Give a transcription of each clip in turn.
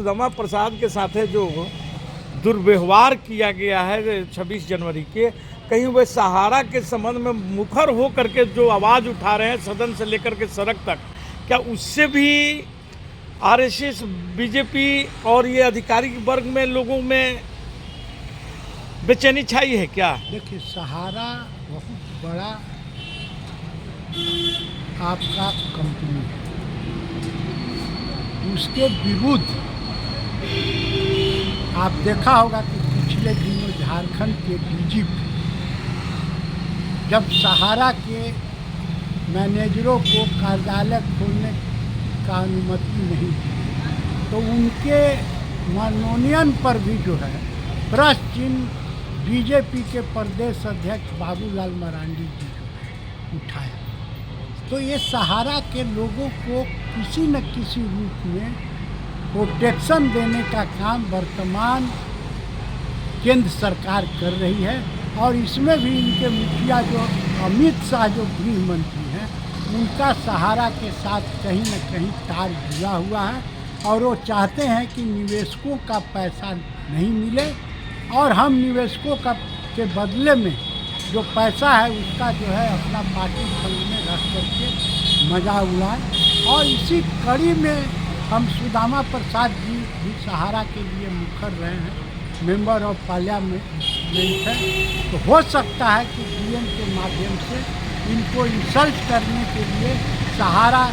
सुदामा प्रसाद के साथ जो दुर्व्यवहार किया गया है 26 जनवरी के, कहीं वह सहारा के संबंध में मुखर हो करके जो आवाज़ उठा रहे हैं सदन से लेकर के सड़क तक, क्या उससे भी आरएसएस, बीजेपी और ये अधिकारी वर्ग में लोगों में बेचैनी छाई है क्या? देखिए, सहारा बहुत बड़ा आपका कंपनी है, उसके विरुद्ध आप देखा होगा कि पिछले दिनों झारखंड के डीजीपी जब सहारा के मैनेजरों को कार्यालय खोलने का अनुमति नहीं दी तो उनके मनोनयन पर भी जो है प्रश्न चिन्ह बीजेपी के प्रदेश अध्यक्ष बाबूलाल मरांडी जी जो उठाया। तो ये सहारा के लोगों को किसी न किसी रूप में प्रोटेक्शन देने का काम वर्तमान केंद्र सरकार कर रही है, और इसमें भी इनके मुखिया जो अमित शाह जो गृह मंत्री हैं, उनका सहारा के साथ कहीं न कहीं तार जुड़ा हुआ है, और वो चाहते हैं कि निवेशकों का पैसा नहीं मिले और हम निवेशकों के बदले में जो पैसा है उसका जो है अपना पार्टी फंड में रख करके मजा उड़ाएं। और इसी कड़ी में हम सुदामा प्रसाद जी भी सहारा के लिए मुखर रहे हैं, मेंबर ऑफ पार्लियामेंट है। तो हो सकता है कि डीएम के माध्यम से इनको इंसल्ट करने के लिए सहारा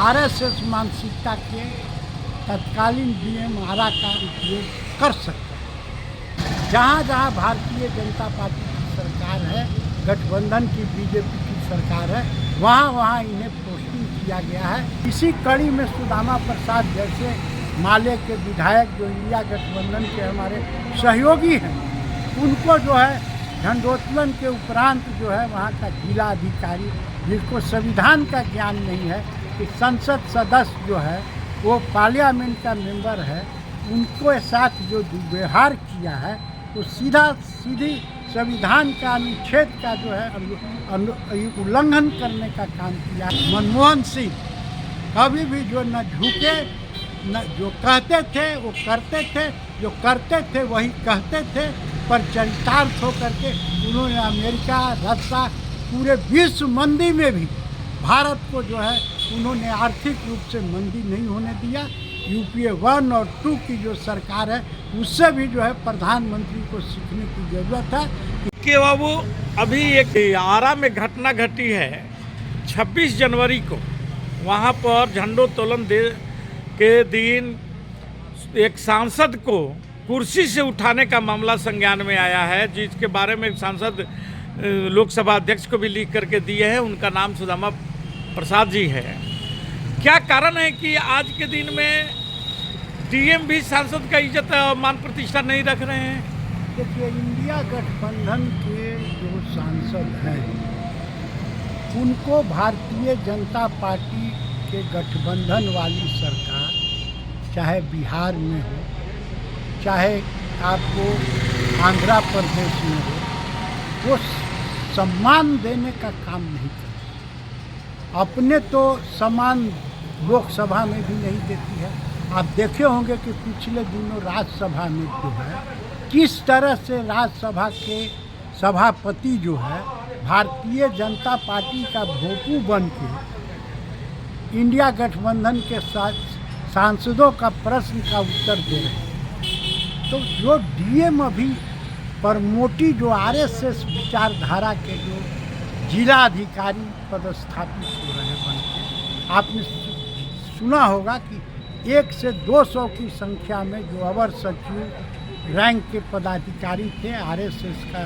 आरएसएस मानसिकता के तत्कालीन डीएम आरा का उपयोग कर सकता है। जहाँ जहाँ भारतीय जनता पार्टी की सरकार है, गठबंधन की बीजेपी की सरकार है, वहाँ वहाँ इन्हें पोस्टिंग किया गया है। इसी कड़ी में सुदामा प्रसाद जैसे माले के विधायक जो इंडिया गठबंधन के हमारे सहयोगी हैं, उनको जो है झंडोत्तोलन के उपरांत जो है वहाँ का जिला अधिकारी जिसको संविधान का ज्ञान नहीं है कि संसद सदस्य जो है वो पार्लियामेंट का मेंबर है, उनको साथ जो दुर्व्यवहार किया है तो सीधी संविधान का अनुच्छेद का जो है उल्लंघन करने का काम किया। मनमोहन सिंह कभी भी जो न झुके, न जो कहते थे वो करते थे, जो करते थे वही कहते थे, पर चरितार्थ होकर के उन्होंने अमेरिका, रशिया, पूरे विश्व मंदी में भी भारत को जो है उन्होंने आर्थिक रूप से मंदी नहीं होने दिया। यूपीए 1 और 2 की जो सरकार है उससे भी जो है प्रधानमंत्री को सीखने की जरूरत है। कि बाबू अभी एक आरा में घटना घटी है 26 जनवरी को, वहाँ पर झंडोत्तोलन के दिन एक सांसद को कुर्सी से उठाने का मामला संज्ञान में आया है, जिसके बारे में सांसद लोकसभा अध्यक्ष को भी लिख करके दिए हैं। उनका नाम सुदामा प्रसाद जी है। क्या कारण है कि आज के दिन में डीएम भी सांसद का इज्जत और मान प्रतिष्ठा नहीं रख रहे हैं? देखिए, इंडिया गठबंधन के जो सांसद हैं उनको भारतीय जनता पार्टी के गठबंधन वाली सरकार, चाहे बिहार में हो, चाहे आपको आंध्र प्रदेश में हो, वो सम्मान देने का काम नहीं करती। अपने तो सम्मान लोकसभा में भी नहीं देती है। आप देखे होंगे कि पिछले दिनों राज्यसभा में जो है किस तरह से राज्यसभा के सभापति जो है भारतीय जनता पार्टी का भोंपू बन के इंडिया गठबंधन के साथ सांसदों का प्रश्न का उत्तर दे रहे हैं। तो जो डीएम अभी प्रमोटी जो आरएसएस विचारधारा के जो जिला अधिकारी पदस्थापित हो रहे हैं बनके, आपने सुना होगा कि 1 से 200 की संख्या में जो अवर सचिव रैंक के पदाधिकारी थे, आरएसएस का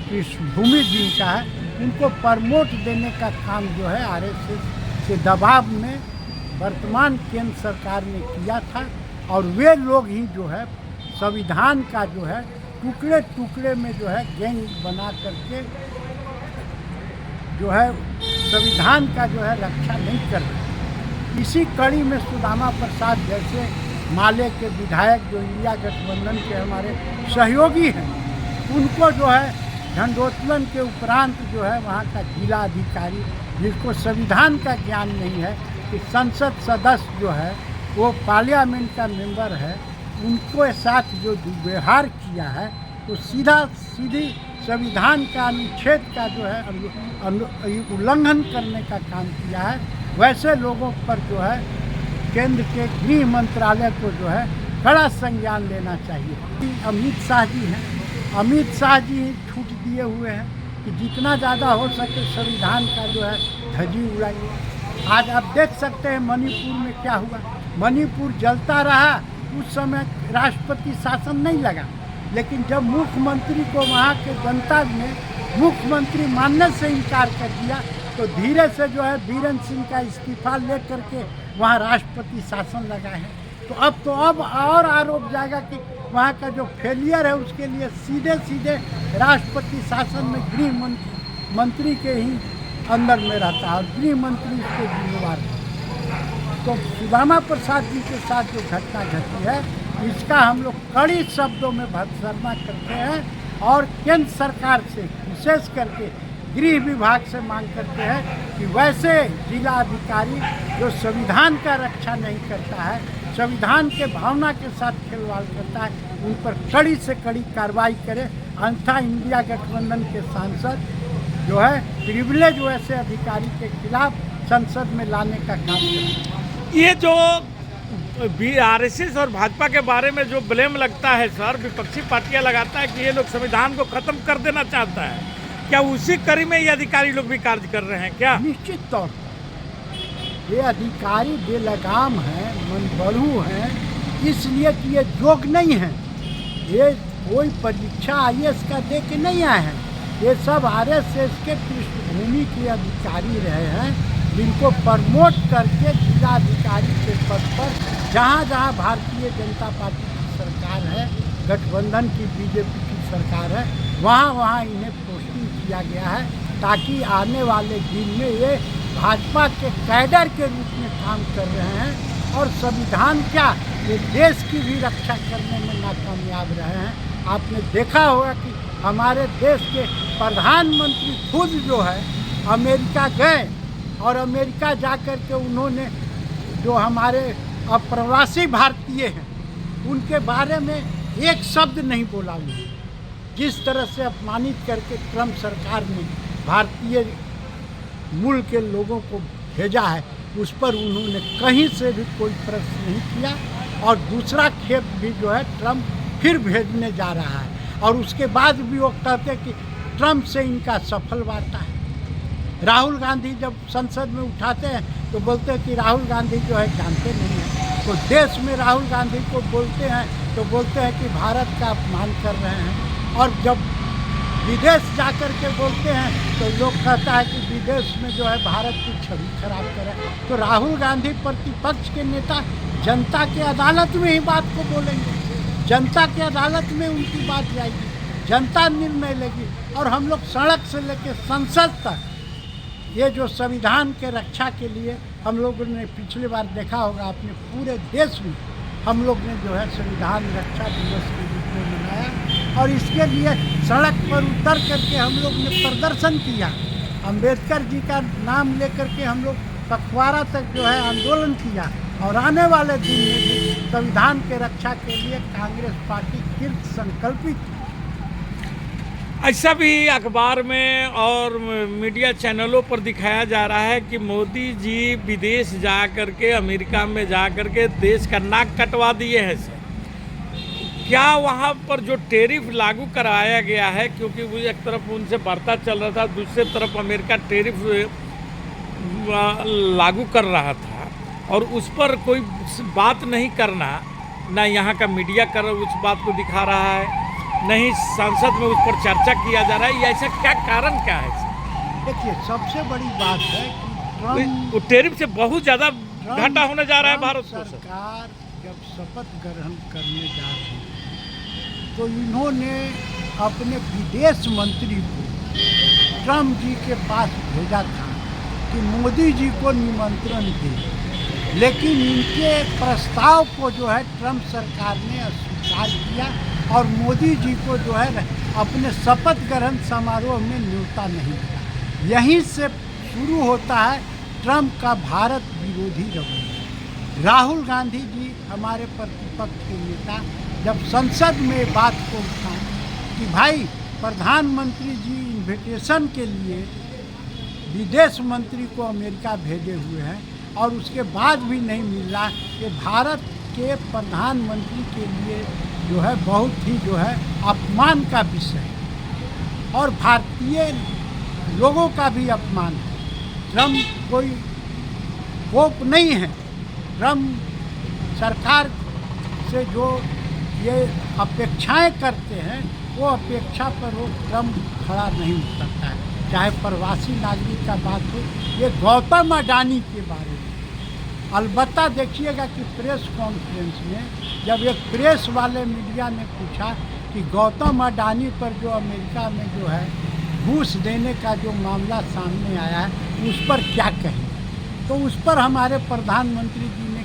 पृष्ठभूमि जिनका है, उनको प्रमोट देने का काम जो है आरएसएस के दबाव में वर्तमान केंद्र सरकार ने किया था। और वे लोग ही जो है संविधान का जो है टुकड़े टुकड़े में जो है गैंग बना करके जो है संविधान का जो है रक्षा नहीं कर रहे। इसी कड़ी में सुदामा प्रसाद जैसे माले के विधायक जो इंडिया गठबंधन के हमारे सहयोगी हैं, उनको जो है झंडोत्तोलन के उपरांत जो है वहाँ का जिला अधिकारी जिसको संविधान का ज्ञान नहीं है कि संसद सदस्य जो है वो पार्लियामेंट का मेंबर है, उनको साथ जो दुर्व्यवहार किया है, तो सीधी संविधान का अनुच्छेद का जो है उल्लंघन करने का काम किया है। वैसे लोगों पर जो है केंद्र के गृह मंत्रालय को जो है कड़ा संज्ञान लेना चाहिए। अमित शाह जी हैं, अमित शाह जी छूट दिए हुए हैं कि जितना ज़्यादा हो सके संविधान का जो है धज्जी उड़ाइए। आज आप देख सकते हैं मणिपुर में क्या हुआ। मणिपुर जलता रहा, उस समय राष्ट्रपति शासन नहीं लगा, लेकिन जब मुख्यमंत्री को वहाँ के जनता ने मुख्यमंत्री मानने से इनकार कर दिया, तो धीरे से जो है बीरेंद्र सिंह का इस्तीफा ले करके वहाँ राष्ट्रपति शासन लगा है। तो अब और आरोप जाएगा कि वहाँ का जो फेलियर है उसके लिए सीधे राष्ट्रपति शासन में गृह मंत्री के ही अंदर में रहता है और गृह मंत्री इसके जिम्मेवार है। तो सुदामा प्रसाद जी के साथ जो घटना घटी है, इसका हम लोग कड़ी शब्दों में भर्त्सना करते हैं और केंद्र सरकार से विशेष करके गृह विभाग से मांग करते हैं कि वैसे जिला अधिकारी जो संविधान का रक्षा नहीं करता है, संविधान के भावना के साथ खिलवाड़ करता है, उन पर कड़ी से कड़ी कार्रवाई करे। अन्यथा इंडिया गठबंधन के सांसद जो है प्रिविलेज वैसे अधिकारी के खिलाफ संसद में लाने का काम करें। ये जो आरएसएस और भाजपा के बारे में जो ब्लेम लगता है सर, विपक्षी पार्टियां लगाता है कि ये लोग संविधान को खत्म कर देना चाहता है, क्या उसी कड़ी में ये अधिकारी लोग भी कार्य कर रहे हैं क्या? निश्चित तौर पर ये अधिकारी बेलगाम हैं, मनबड़ू हैं, इसलिए कि ये योग्य नहीं हैं। ये कोई परीक्षा आईएएस का दे के नहीं आए हैं। ये सब आरएसएस के पृष्ठभूमि के अधिकारी रहे हैं, जिनको प्रमोट करके जिलाधिकारी के पद पर जहाँ जहाँ भारतीय जनता पार्टी की सरकार है, गठबंधन की बीजेपी की सरकार है, वहाँ वहाँ इन्हें पोस्टिंग किया गया है, ताकि आने वाले दिन में ये भाजपा के कैडर के रूप में काम कर रहे हैं और संविधान क्या, ये देश की भी रक्षा करने में नाकामयाब रहे हैं। आपने देखा होगा कि हमारे देश के प्रधानमंत्री खुद जो है अमेरिका गए और अमेरिका जाकर के उन्होंने जो हमारे अप्रवासी भारतीय हैं उनके बारे में एक शब्द नहीं बोला उन्होंने। जिस तरह से अपमानित करके ट्रम्प सरकार ने भारतीय मूल के लोगों को भेजा है, उस पर उन्होंने कहीं से भी कोई प्रश्न नहीं किया। और दूसरा खेप भी जो है ट्रम्प फिर भेजने जा रहा है, और उसके बाद भी वो कहते कि ट्रम्प से इनका सफल वार्ता है। राहुल गांधी जब संसद में उठाते हैं तो बोलते हैं कि राहुल गांधी जो है जानते नहीं हैं, तो देश में राहुल गांधी को बोलते हैं तो बोलते हैं कि भारत का अपमान कर रहे हैं, और जब विदेश जाकर के बोलते हैं तो लोग कहता है कि विदेश में जो है भारत की छवि खराब करे। तो राहुल गांधी प्रतिपक्ष के नेता जनता के अदालत में ही बात को बोलेंगे, जनता के अदालत में उनकी बात जाएगी, जनता निर्णय लेगी। और हम लोग सड़क से लेकर संसद तक ये जो संविधान के रक्षा के लिए हम लोगों ने पिछली बार देखा होगा, अपने पूरे देश में हम लोग ने जो है संविधान रक्षा दिवस के रूप में मनाया, और इसके लिए सड़क पर उतर करके हम लोग ने प्रदर्शन किया। अंबेडकर जी का नाम लेकर के हम लोग पखवाड़ा तक जो है आंदोलन किया, और आने वाले दिन में भी संविधान के रक्षा के लिए कांग्रेस पार्टी कृत संकल्पित। ऐसा भी अखबार में और मीडिया चैनलों पर दिखाया जा रहा है कि मोदी जी विदेश जा कर के, अमेरिका में जा कर के देश का नाक कटवा दिए हैं सर। क्या वहाँ पर जो टैरिफ लागू कराया गया है, क्योंकि वो एक तरफ उनसे वार्ता चल रहा था, दूसरी तरफ अमेरिका टैरिफ लागू कर रहा था, और उस पर कोई बात नहीं करना, ना यहाँ का मीडिया कर उस बात को दिखा रहा है, नहीं संसद में उस पर चर्चा किया जा रहा है। ये ऐसा क्या कारण क्या है? देखिए, सबसे बड़ी बात है कि ट्रम्प टैरिफ से बहुत ज़्यादा घाटा होने जा रहा है भारत को। सरकार जब शपथ ग्रहण करने जा रही है तो इन्होंने अपने विदेश मंत्री को ट्रम्प जी के पास भेजा था कि मोदी जी को निमंत्रण दे, लेकिन इनके प्रस्ताव को जो है ट्रम्प सरकार ने अस्वीकार किया, और मोदी जी को जो है अपने शपथ ग्रहण समारोह में न्योता नहीं दिया। यहीं से शुरू होता है ट्रम्प का भारत विरोधी रवैया। राहुल गांधी जी हमारे प्रतिपक्ष के नेता जब संसद में बात को उठाएं कि भाई प्रधानमंत्री जी इन्विटेशन के लिए विदेश मंत्री को अमेरिका भेजे हुए हैं और उसके बाद भी नहीं मिल रहा, ये भारत के प्रधानमंत्री के लिए जो है बहुत ही जो है अपमान का विषय है और भारतीय लोगों का भी अपमान है। ट्रम्प कोई होप नहीं है। ट्रम्प सरकार से जो ये अपेक्षाएं करते हैं वो अपेक्षा पर वो ट्रम्प खड़ा नहीं उतरता है। चाहे प्रवासी नागरिक का बात हो, ये गौतम अडानी के बारे में अलबत्ता देखिएगा कि प्रेस कॉन्फ्रेंस में जब एक प्रेस वाले मीडिया ने पूछा कि गौतम अडानी पर जो अमेरिका में जो है घूस देने का जो मामला सामने आया है उस पर क्या कहें, तो उस पर हमारे प्रधानमंत्री जी ने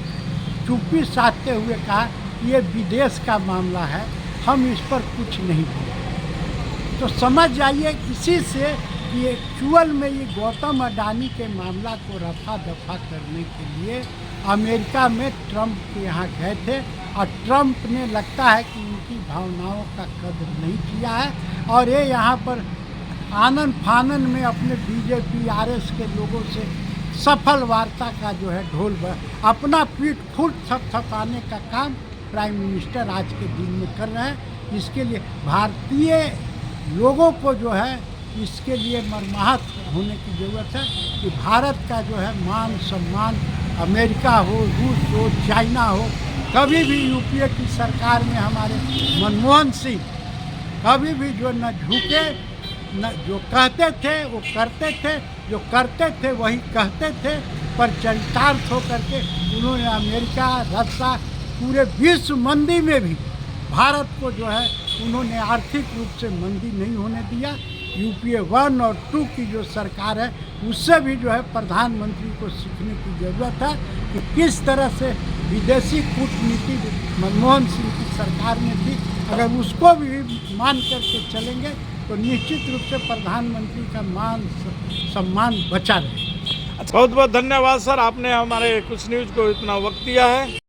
चुप्पी साधते हुए कहा कि ये विदेश का मामला है, हम इस पर कुछ नहीं बोलेंगे। तो समझ जाइए इसी से कि एक्चुअल में ये गौतम अडानी के मामला को रफा दफा करने के लिए अमेरिका में ट्रम्प के यहाँ गए थे और ट्रम्प ने लगता है कि उनकी भावनाओं का कदर नहीं किया है और ये यहाँ पर आनन फानन में अपने बीजेपी आरएस के लोगों से सफल वार्ता का जो है ढोल अपना पीठ खुद थपथपाने का काम प्राइम मिनिस्टर आज के दिन में कर रहे हैं। इसके लिए भारतीय लोगों को जो है इसके लिए मर्माहत होने की ज़रूरत है कि भारत का जो है मान सम्मान अमेरिका हो, रूस हो, चाइना हो, कभी भी यूपीए की सरकार में हमारे मनमोहन सिंह कभी भी जो न झुके न जो कहते थे वो करते थे, जो करते थे वही कहते थे, पर चरितार्थ होकर के उन्होंने अमेरिका, रशिया, पूरे विश्व मंदी में भी भारत को जो है उन्होंने आर्थिक रूप से मंदी नहीं होने दिया। यूपीए 1 और 2 की जो सरकार है उससे भी जो है प्रधानमंत्री को सीखने की ज़रूरत है कि किस तरह से विदेशी कूटनीति मनमोहन सिंह की सरकार में थी, अगर उसको भी मान करके चलेंगे तो निश्चित रूप से प्रधानमंत्री का मान सम्मान बचा रहेगा। बहुत बहुत धन्यवाद सर, आपने हमारे कुछ न्यूज़ को इतना वक्त दिया है।